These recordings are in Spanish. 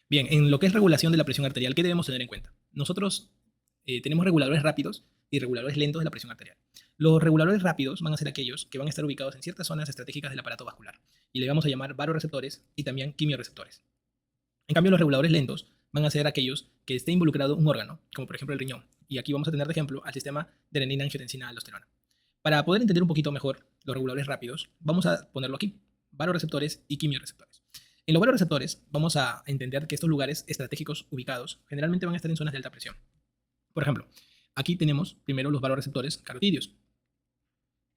Bien, en lo que es regulación de la presión arterial, ¿qué debemos tener en cuenta? Nosotros tenemos reguladores rápidos y reguladores lentos de la presión arterial. Los reguladores rápidos van a ser aquellos que van a estar ubicados en ciertas zonas estratégicas del aparato vascular y le vamos a llamar varoreceptores y también quimioreceptores. En cambio, los reguladores lentos van a ser aquellos que esté involucrado un órgano, como por ejemplo el riñón. Y aquí vamos a tener de ejemplo al sistema de renina, angiotensina, aldosterona. Para poder entender un poquito mejor los reguladores rápidos, vamos a ponerlo aquí: varoreceptores y quimioreceptores. En los varoreceptores vamos a entender que estos lugares estratégicos ubicados generalmente van a estar en zonas de alta presión. Por ejemplo, aquí tenemos primero los varoreceptores carotídeos.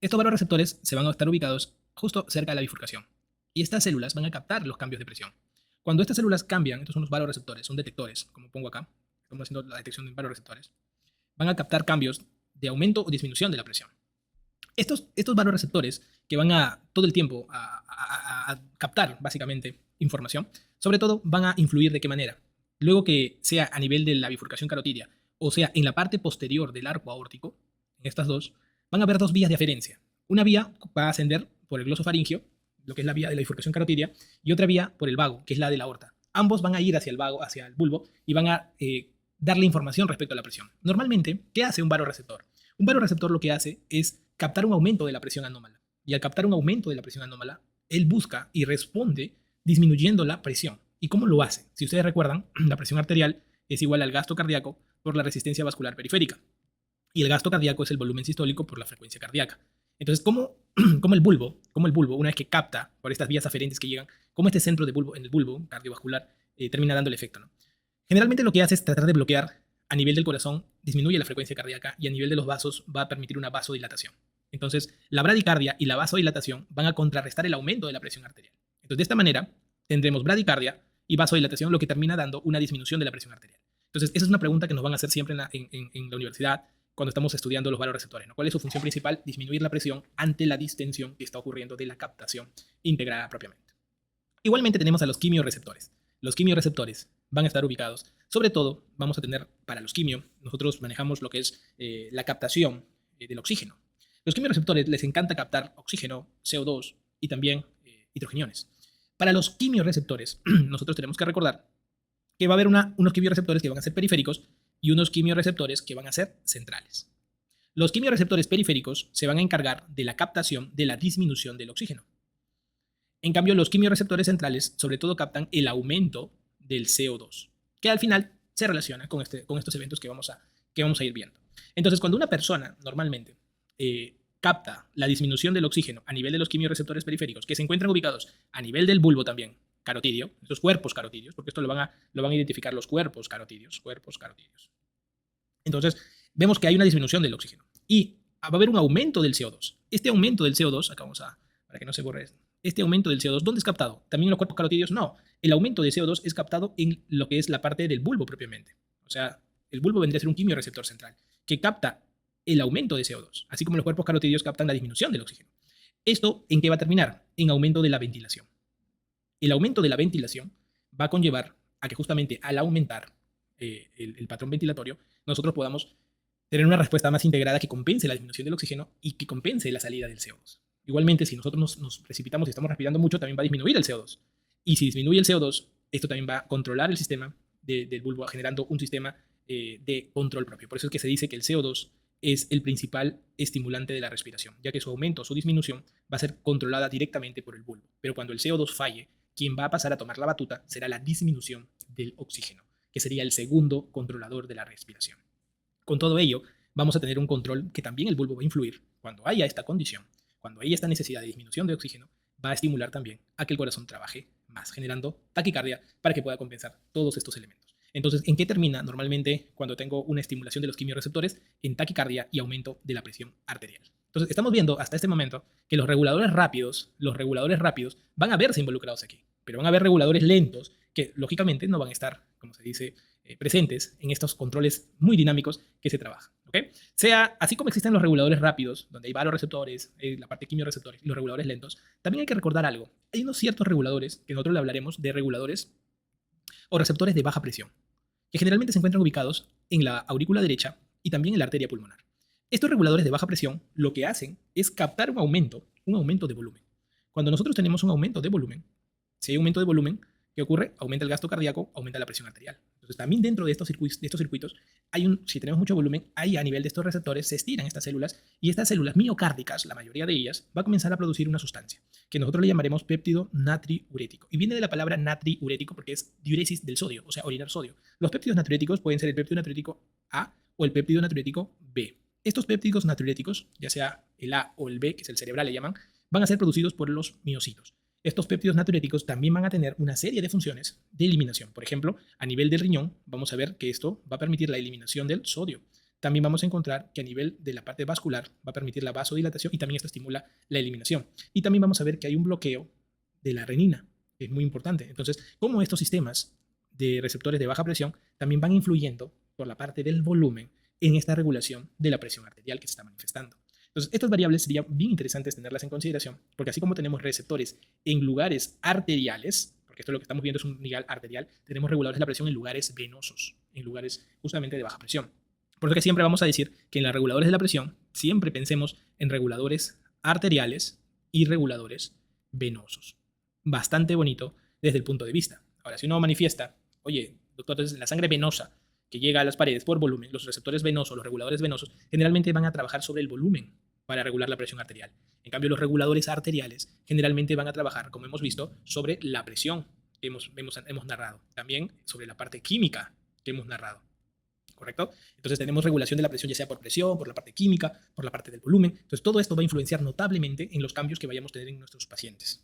Estos varoreceptores se van a estar ubicados justo cerca de la bifurcación y estas células van a captar los cambios de presión. Cuando estas células cambian, estos son los varoreceptores, son detectores, como pongo acá, estamos haciendo la detección de varoreceptores, van a captar cambios de aumento o disminución de la presión. Estos varoreceptores que van a todo el tiempo a captar básicamente información, sobre todo van a influir de qué manera. Luego que sea a nivel de la bifurcación carotídea o sea en la parte posterior del arco aórtico, en estas dos, van a haber dos vías de aferencia. Una vía va a ascender por el glosofaringio, lo que es la vía de la bifurcación carotídea, y otra vía por el vago, que es la de la aorta. Ambos van a ir hacia el vago, hacia el bulbo, y van a darle información respecto a la presión. Normalmente, ¿qué hace un varoreceptor? Un varoreceptor lo que hace es captar un aumento de la presión anómala. Y al captar un aumento de la presión anómala, él busca y responde disminuyendo la presión. ¿Y cómo lo hace? Si ustedes recuerdan, la presión arterial es igual al gasto cardíaco por la resistencia vascular periférica. Y el gasto cardíaco es el volumen sistólico por la frecuencia cardíaca. Entonces, ¿cómo el bulbo, una vez que capta por estas vías aferentes que llegan, cómo este centro de bulbo, en el bulbo cardiovascular termina dando el efecto, ¿no? Generalmente lo que hace es tratar de bloquear a nivel del corazón, disminuye la frecuencia cardíaca y a nivel de los vasos va a permitir una vasodilatación. Entonces, la bradicardia y la vasodilatación van a contrarrestar el aumento de la presión arterial. Entonces, de esta manera, tendremos bradicardia y vasodilatación, lo que termina dando una disminución de la presión arterial. Entonces, esa es una pregunta que nos van a hacer siempre en la universidad cuando estamos estudiando los varoreceptores, ¿no? ¿Cuál es su función principal? Disminuir la presión ante la distensión que está ocurriendo de la captación integrada propiamente. Igualmente tenemos a los quimioreceptores. Los quimioreceptores van a estar ubicados, sobre todo vamos a tener para los quimio, nosotros manejamos lo que es la captación del oxígeno. Los quimioreceptores les encanta captar oxígeno, CO2 y también hidrogeniones. Para los quimioreceptores, nosotros tenemos que recordar que va a haber unos quimioreceptores que van a ser periféricos y unos quimioreceptores que van a ser centrales. Los quimioreceptores periféricos se van a encargar de la captación de la disminución del oxígeno. En cambio, los quimioreceptores centrales sobre todo captan el aumento del CO2, que al final se relaciona con estos eventos que vamos a ir viendo. Entonces, cuando una persona normalmente capta la disminución del oxígeno a nivel de los quimioreceptores periféricos, que se encuentran ubicados a nivel del bulbo también, carotidio, estos cuerpos carotidios, porque esto lo van a identificar los cuerpos carotidios. Entonces, vemos que hay una disminución del oxígeno y va a haber un aumento del CO2. Este aumento del CO2, acá vamos para que no se borre esto, este aumento del CO2, ¿dónde es captado? ¿También en los cuerpos carotidios? No. El aumento de CO2 es captado en lo que es la parte del bulbo propiamente. O sea, el bulbo vendría a ser un quimioreceptor central que capta el aumento de CO2, así como los cuerpos carotidios captan la disminución del oxígeno. ¿Esto en qué va a terminar? En aumento de la ventilación. El aumento de la ventilación va a conllevar a que justamente al aumentar el patrón ventilatorio, nosotros podamos tener una respuesta más integrada que compense la disminución del oxígeno y que compense la salida del CO2. Igualmente, si nosotros nos precipitamos y estamos respirando mucho, también va a disminuir el CO2. Y si disminuye el CO2, esto también va a controlar el sistema del bulbo, generando un sistema de control propio. Por eso es que se dice que el CO2 es el principal estimulante de la respiración, ya que su aumento o su disminución va a ser controlada directamente por el bulbo. Pero cuando el CO2 falle, quien va a pasar a tomar la batuta será la disminución del oxígeno, que sería el segundo controlador de la respiración. Con todo ello, vamos a tener un control que también el bulbo va a influir. Cuando haya esta condición, cuando haya esta necesidad de disminución de oxígeno, va a estimular también a que el corazón trabaje más, generando taquicardia para que pueda compensar todos estos elementos. Entonces, ¿en qué termina normalmente cuando tengo una estimulación de los quimioreceptores? En taquicardia y aumento de la presión arterial. Entonces, estamos viendo hasta este momento que los reguladores rápidos van a verse involucrados aquí, pero van a haber reguladores lentos que lógicamente no van a estar, como se dice, presentes en estos controles muy dinámicos que se trabajan. ¿Okay? Sea así como existen los reguladores rápidos, donde hay varoreceptores, la parte de quimioreceptores y los reguladores lentos, también hay que recordar algo. Hay unos ciertos reguladores, que nosotros le hablaremos de reguladores o receptores de baja presión, que generalmente se encuentran ubicados en la aurícula derecha y también en la arteria pulmonar. Estos reguladores de baja presión lo que hacen es captar un aumento de volumen. Cuando nosotros tenemos un aumento de volumen, si hay aumento de volumen, ¿Qué ocurre? Aumenta el gasto cardíaco, aumenta la presión arterial. Entonces, también dentro de estos circuitos si tenemos mucho volumen, ahí a nivel de estos receptores se estiran estas células y estas células miocárdicas, la mayoría de ellas, va a comenzar a producir una sustancia que nosotros le llamaremos péptido natriurético. Y viene de la palabra natriurético porque es diuresis del sodio, o sea, orinar sodio. Los péptidos natriuréticos pueden ser el péptido natriurético A o el péptido natriurético B. Estos péptidos natriuréticos, ya sea el A o el B, que es el cerebral, le llaman, van a ser producidos por los miocitos. Estos péptidos natriuréticos también van a tener una serie de funciones de eliminación. Por ejemplo, a nivel del riñón, vamos a ver que esto va a permitir la eliminación del sodio. También vamos a encontrar que a nivel de la parte vascular va a permitir la vasodilatación y también esto estimula la eliminación. Y también vamos a ver que hay un bloqueo de la renina, que es muy importante. Entonces, cómo estos sistemas de receptores de baja presión también van influyendo por la parte del volumen en esta regulación de la presión arterial que se está manifestando. Entonces, estas variables serían bien interesantes tenerlas en consideración, porque así como tenemos receptores en lugares arteriales, porque esto es lo que estamos viendo es un nivel arterial, tenemos reguladores de la presión en lugares venosos, en lugares justamente de baja presión. Por lo que siempre vamos a decir que en los reguladores de la presión, siempre pensemos en reguladores arteriales y reguladores venosos. Bastante bonito desde el punto de vista. Ahora, si uno manifiesta, oye, doctor, entonces la sangre venosa que llega a las paredes por volumen, los receptores venosos, los reguladores venosos, generalmente van a trabajar sobre el volumen para regular la presión arterial. En cambio, los reguladores arteriales generalmente van a trabajar, como hemos visto, sobre la presión que hemos narrado. También sobre la parte química que hemos narrado. ¿Correcto? Entonces tenemos regulación de la presión ya sea por presión, por la parte química, por la parte del volumen. Entonces todo esto va a influenciar notablemente en los cambios que vayamos a tener en nuestros pacientes.